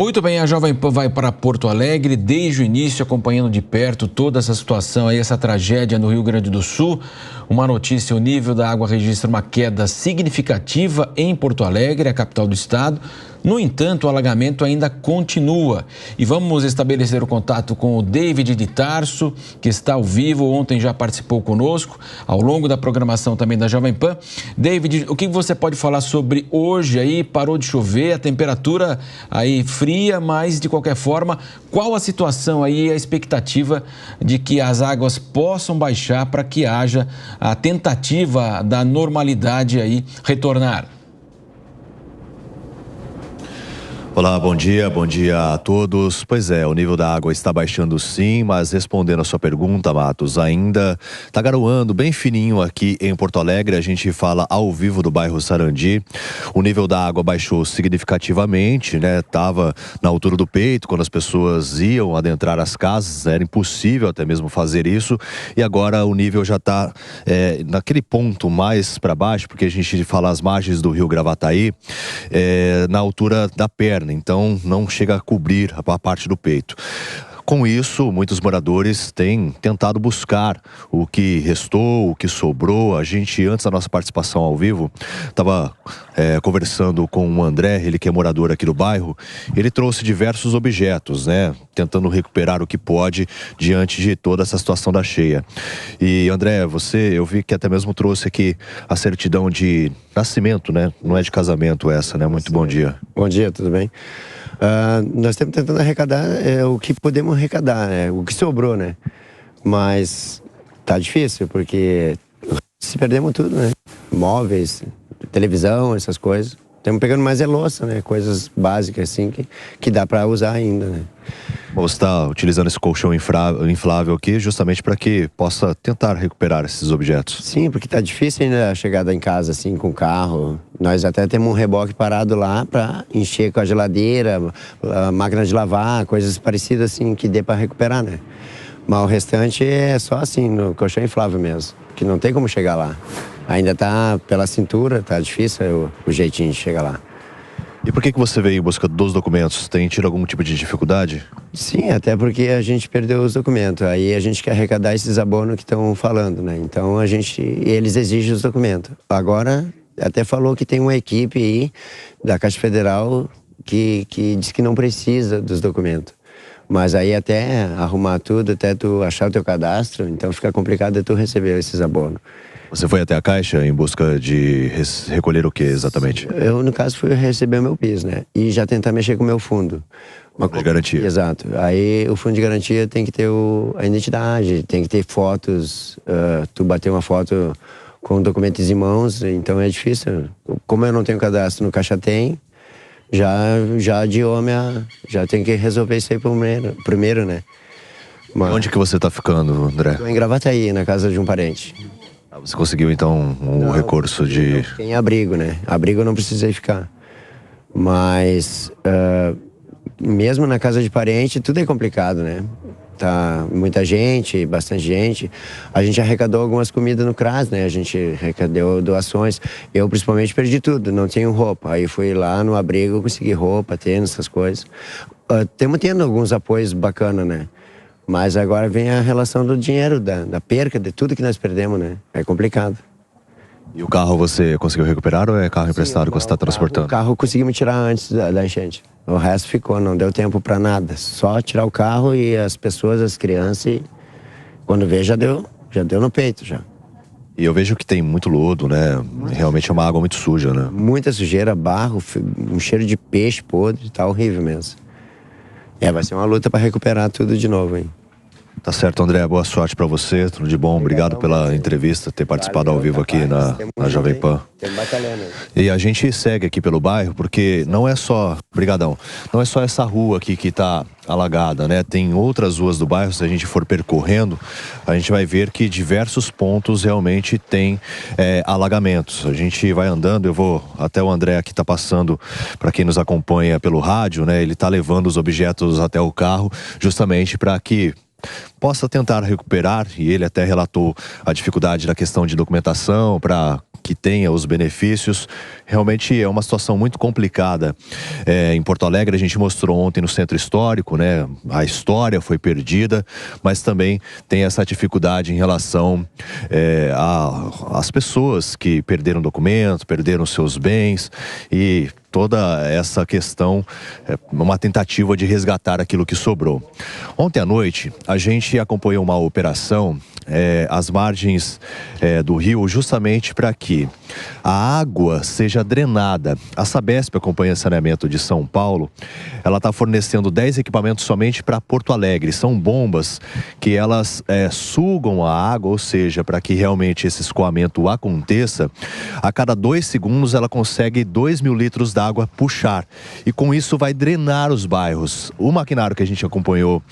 Muito bem, a Jovem Pan vai para Porto Alegre desde o início, acompanhando de perto toda essa situação aí, essa tragédia no Rio Grande do Sul. Uma notícia: o nível da água registra uma queda significativa em Porto Alegre, a capital do estado. No entanto, o alagamento ainda continua. E vamos estabelecer o contato com o David de Tarso, que está ao vivo, ontem já participou conosco, ao longo da programação também da Jovem Pan. David, o que você pode falar sobre hoje aí? Parou de chover, a temperatura aí fria, mas de qualquer forma, qual a situação aí, a expectativa de que as águas possam baixar para que haja a tentativa da normalidade aí retornar? Olá, bom dia a todos. Pois é, o nível da água está baixando sim, mas respondendo a sua pergunta, Matos, ainda está garoando bem fininho aqui em Porto Alegre. A gente fala ao vivo do bairro Sarandi. O nível da água baixou significativamente, né? Tava na altura do peito quando as pessoas iam adentrar as casas, era impossível até mesmo fazer isso. E agora o nível já está naquele ponto mais para baixo, porque a gente fala as margens do rio Gravataí, na altura da perna. Então não chega a cobrir a parte do peito. Com isso, muitos moradores têm tentado buscar o que restou, o que sobrou. A gente, antes da nossa participação ao vivo, estava conversando com o André, ele que é morador aqui do bairro. Ele trouxe diversos objetos, né? Tentando recuperar o que pode diante de toda essa situação da cheia. E André, eu vi que até mesmo trouxe aqui a certidão de nascimento, né? Não é de casamento essa, né? Muito bom dia. Bom dia, tudo bem? Nós estamos tentando arrecadar o que podemos arrecadar, né? O que sobrou, né? Mas tá difícil, porque se perdemos tudo, né? Móveis, televisão, essas coisas. Estamos pegando mais louça, né? Coisas básicas, assim, que dá para usar ainda, né? Você está utilizando esse colchão inflável aqui justamente para que possa tentar recuperar esses objetos? Sim, porque tá difícil ainda a chegada em casa, assim, com o carro. Nós até temos um reboque parado lá para encher com a geladeira, a máquina de lavar, coisas parecidas, assim, que dê para recuperar, né? Mas o restante é só assim, no colchão inflável mesmo, que não tem como chegar lá. Ainda tá pela cintura, tá difícil o jeitinho de chegar lá. E por que você veio em busca dos documentos? Tem tido algum tipo de dificuldade? Sim, até porque a gente perdeu os documentos. Aí a gente quer arrecadar esses abonos que estão falando, né? Então eles exigem os documentos. Agora, até falou que tem uma equipe aí da Caixa Federal que diz que não precisa dos documentos. Mas aí até arrumar tudo, até tu achar o teu cadastro, então fica complicado de tu receber esses abonos. Você foi até a Caixa em busca de recolher o que exatamente? Eu, no caso, fui receber o meu PIS, né? E já tentar mexer com o meu fundo. De garantia. Exato. Aí o fundo de garantia tem que ter a identidade, tem que ter fotos. Tu bater uma foto com documentos em mãos, então é difícil. Como eu não tenho cadastro no Caixa Tem, já adiou já tem que resolver isso aí primeiro, né? Mas onde que você tá ficando, André? Tô em Gravataí, na casa de um parente. Você conseguiu, então, recurso de... Tem abrigo, né? Abrigo eu não precisei ficar. Mas, mesmo na casa de parente, tudo é complicado, né? Tá muita gente, bastante gente. A gente arrecadou algumas comidas no CRAS, né? A gente arrecadou doações. Eu, principalmente, perdi tudo. Não tenho roupa. Aí fui lá no abrigo, consegui roupa, tênis, essas coisas. Estamos tendo alguns apoios bacanas, né? Mas agora vem a relação do dinheiro, da perca, de tudo que nós perdemos, né? É complicado. E o carro você conseguiu recuperar ou é carro emprestado que você está transportando? O carro conseguimos tirar antes da enchente. O resto ficou, não deu tempo para nada. Só tirar o carro e as pessoas, as crianças, e quando vê já deu no peito já. E eu vejo que tem muito lodo, né? Realmente é uma água muito suja, né? Muita sujeira, barro, um cheiro de peixe podre, tá horrível mesmo. Vai ser uma luta para recuperar tudo de novo, hein? Tá certo, André. Boa sorte pra você. Tudo de bom. Obrigado pela entrevista, ter participado ao vivo aqui na Jovem Pan. E a gente segue aqui pelo bairro, porque não é só... Brigadão. Não é só essa rua aqui que tá alagada, né? Tem outras ruas do bairro, se a gente for percorrendo, a gente vai ver que diversos pontos realmente tem alagamentos. A gente vai andando, eu vou até o André aqui tá passando, para quem nos acompanha pelo rádio, né? Ele tá levando os objetos até o carro, justamente para que possa tentar recuperar, e ele até relatou a dificuldade da questão de documentação, para que que tenha os benefícios. Realmente é uma situação muito complicada. Em Porto Alegre, a gente mostrou ontem no Centro Histórico, né? A história foi perdida, mas também tem essa dificuldade em relação às pessoas que perderam documentos, perderam seus bens e toda essa questão, uma tentativa de resgatar aquilo que sobrou. Ontem à noite, a gente acompanhou uma operação às margens do rio, justamente para que a água seja drenada. A Sabesp, a Companhia de Saneamento de São Paulo, ela está fornecendo 10 equipamentos somente para Porto Alegre. São bombas que elas sugam a água, ou seja, para que realmente esse escoamento aconteça, a cada 2 segundos ela consegue 2.000 litros d'água puxar. E com isso vai drenar os bairros. O maquinário que a gente acompanhou,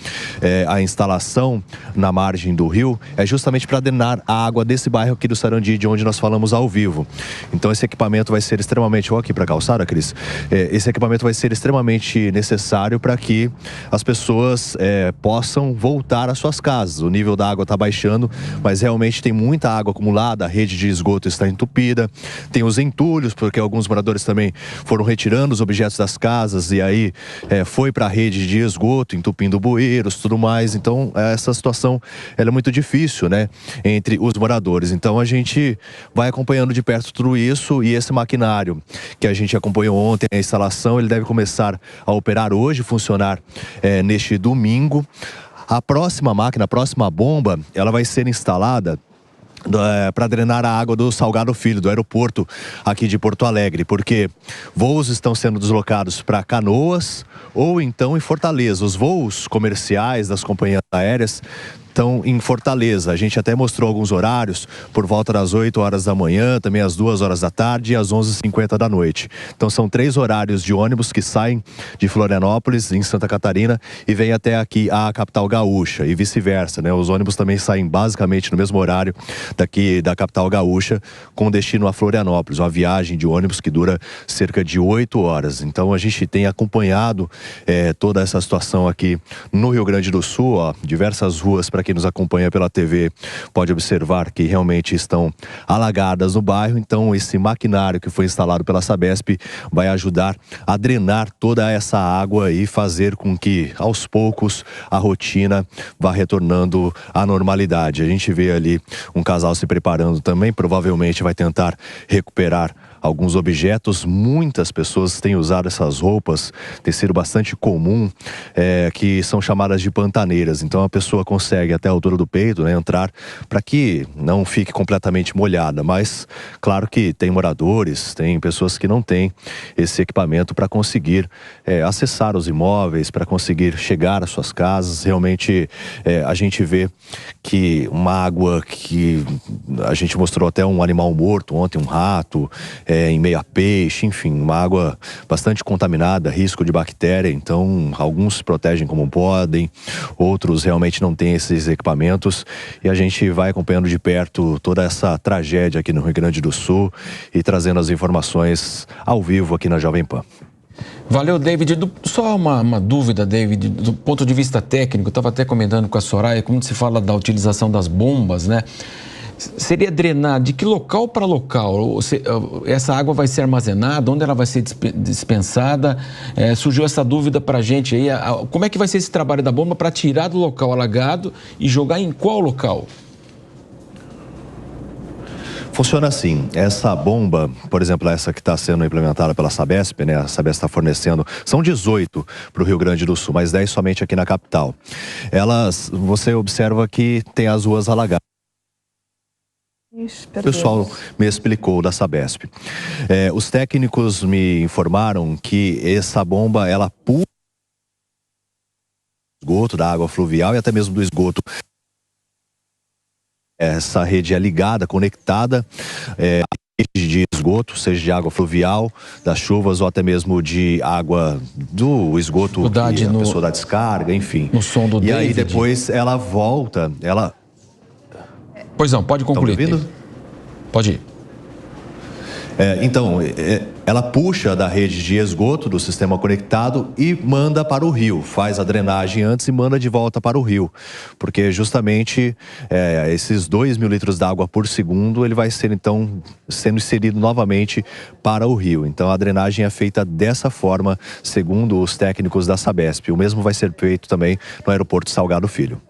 a instalação na margem do rio, é justamente para drenar a água desse bairro aqui do Sarandi, de onde nós falamos ao vivo. Então esse equipamento vai ser extremamente... Aqui para a calçada, Cris. Esse equipamento vai ser extremamente necessário para que as pessoas possam voltar às suas casas. O nível da água está baixando, mas realmente tem muita água acumulada, a rede de esgoto está entupida, tem os entulhos, porque alguns moradores também foram retirando os objetos das casas e aí foi para a rede de esgoto, entupindo bueiros, tudo mais. Então essa situação ela é muito difícil, né, entre os moradores. Então a gente vai acompanhando de perto tudo isso, e esse maquinário que a gente acompanhou ontem, a instalação, ele deve começar a operar hoje, funcionar neste domingo. A próxima máquina, a próxima bomba, ela vai ser instalada para drenar a água do Salgado Filho, do aeroporto aqui de Porto Alegre, porque voos estão sendo deslocados para Canoas ou então em Fortaleza. Os voos comerciais das companhias aéreas estão em Fortaleza. A gente até mostrou alguns horários, por volta das 8 horas da manhã, também às 2 horas da tarde e às 11h50 da noite. Então são 3 horários de ônibus que saem de Florianópolis, em Santa Catarina, e vêm até aqui a capital gaúcha, e vice-versa, né? Os ônibus também saem basicamente no mesmo horário daqui da capital gaúcha, com destino a Florianópolis. Uma viagem de ônibus que dura cerca de 8 horas. Então a gente tem acompanhado toda essa situação aqui no Rio Grande do Sul, ó, diversas ruas, para quem nos acompanha pela TV pode observar que realmente estão alagadas no bairro. Então esse maquinário que foi instalado pela Sabesp vai ajudar a drenar toda essa água e fazer com que aos poucos a rotina vá retornando à normalidade. A gente vê ali um casal se preparando também, provavelmente vai tentar recuperar alguns objetos. Muitas pessoas têm usado essas roupas, tem sido bastante comum, que são chamadas de pantaneiras. Então a pessoa consegue até a altura do peito, né, entrar para que não fique completamente molhada. Mas claro que tem moradores, tem pessoas que não têm esse equipamento para conseguir acessar os imóveis, para conseguir chegar às suas casas. Realmente a gente vê que uma água que a gente mostrou até um animal morto ontem, um rato, em meio a peixe, enfim, uma água bastante contaminada, risco de bactéria. Então alguns se protegem como podem, outros realmente não têm esses equipamentos, e a gente vai acompanhando de perto toda essa tragédia aqui no Rio Grande do Sul e trazendo as informações ao vivo aqui na Jovem Pan. Valeu, David. Só uma dúvida, David, do ponto de vista técnico, eu estava até comentando com a Soraya, como se fala da utilização das bombas, né? Seria drenar de que local para local? Essa água vai ser armazenada? Onde ela vai ser dispensada? Surgiu essa dúvida para a gente aí. Como é que vai ser esse trabalho da bomba para tirar do local alagado e jogar em qual local? Funciona assim, essa bomba, por exemplo, essa que está sendo implementada pela Sabesp, né? A Sabesp está fornecendo, são 18 para o Rio Grande do Sul, mas 10 somente aqui na capital. Você observa que tem as ruas alagadas. O pessoal me explicou da Sabesp. Os técnicos me informaram que essa bomba, ela puxa o esgoto da água fluvial e até mesmo do esgoto. Essa rede é ligada, conectada a rede de esgoto, seja de água fluvial, das chuvas ou até mesmo de água do esgoto que a pessoa dá descarga, enfim. No som do E David. aí depois ela volta, ela... Pois não, pode concluir. Estão me ouvindo? Pode ir. Então, ela puxa da rede de esgoto do sistema conectado e manda para o rio, faz a drenagem antes e manda de volta para o rio, porque justamente esses 2.000 litros d'água por segundo, ele vai ser então sendo inserido novamente para o rio. Então a drenagem é feita dessa forma, segundo os técnicos da Sabesp. O mesmo vai ser feito também no aeroporto Salgado Filho.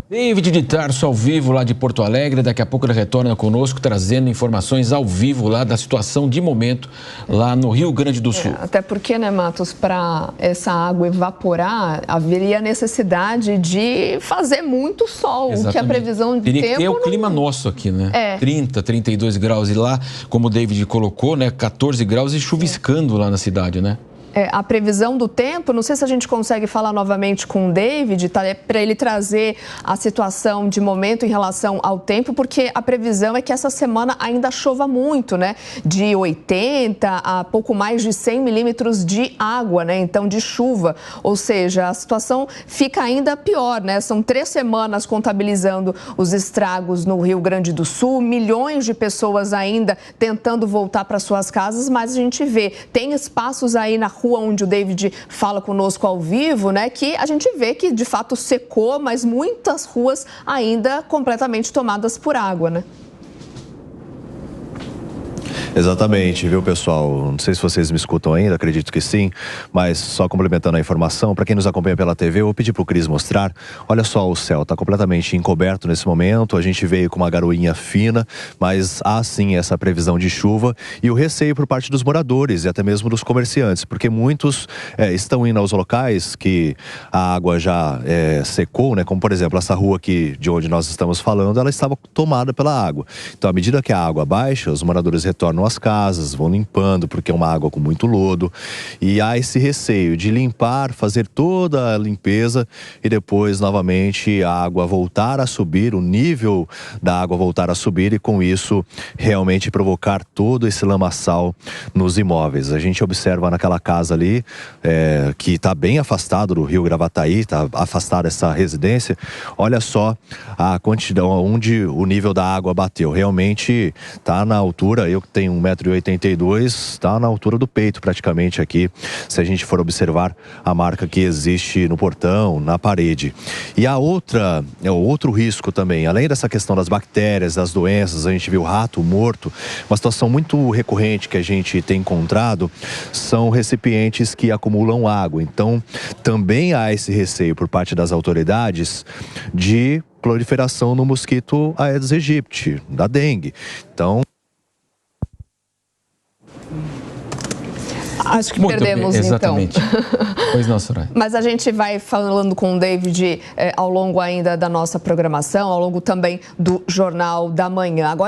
David de Tarso ao vivo lá de Porto Alegre, daqui a pouco ele retorna conosco trazendo informações ao vivo lá da situação de momento lá no Rio Grande do Sul. Até porque, né, Matos, para essa água evaporar, haveria necessidade de fazer muito sol, Exatamente. O que a previsão de Teria tempo... que ter o clima nosso aqui, né? 30, 32 graus e lá, como o David colocou, né, 14 graus e chuviscando lá na cidade, né? A previsão do tempo, não sei se a gente consegue falar novamente com o David, tá, para ele trazer a situação de momento em relação ao tempo, porque a previsão é que essa semana ainda chova muito, né? De 80 a pouco mais de 100 milímetros de água, né? Então, de chuva. Ou seja, a situação fica ainda pior, né? São 3 semanas contabilizando os estragos no Rio Grande do Sul, milhões de pessoas ainda tentando voltar para suas casas, mas a gente vê, tem espaços aí na rua onde o David fala conosco ao vivo, né, que a gente vê que de fato secou, mas muitas ruas ainda completamente tomadas por água, né? Exatamente, viu, pessoal? Não sei se vocês me escutam ainda, acredito que sim, mas só complementando a informação, para quem nos acompanha pela TV, eu vou pedir para o Cris mostrar. Olha só, o céu está completamente encoberto nesse momento, a gente veio com uma garoinha fina, mas há sim essa previsão de chuva e o receio por parte dos moradores e até mesmo dos comerciantes, porque muitos estão indo aos locais que a água já secou, né? Como por exemplo, essa rua aqui de onde nós estamos falando, ela estava tomada pela água. Então, à medida que a água baixa, os moradores retornam às casas, vão limpando, porque é uma água com muito lodo, e há esse receio de limpar, fazer toda a limpeza e depois novamente a água voltar a subir, o nível da água voltar a subir e com isso realmente provocar todo esse lamaçal nos imóveis. A gente observa naquela casa ali, que está bem afastado do Rio Gravataí, está afastada essa residência, olha só a quantidade, onde o nível da água bateu, realmente está na altura, eu que tenho 1,82 m, está na altura do peito praticamente aqui, se a gente for observar a marca que existe no portão, na parede. E a outra, o outro risco também, além dessa questão das bactérias, das doenças, a gente viu rato morto, uma situação muito recorrente que a gente tem encontrado são recipientes que acumulam água. Então, também há esse receio por parte das autoridades de proliferação no mosquito Aedes aegypti, da dengue. Então, acho que muito perdemos, bem, exatamente. então. Pois não, Soraya. Mas a gente vai falando com o David ao longo ainda da nossa programação, ao longo também do Jornal da Manhã. Agora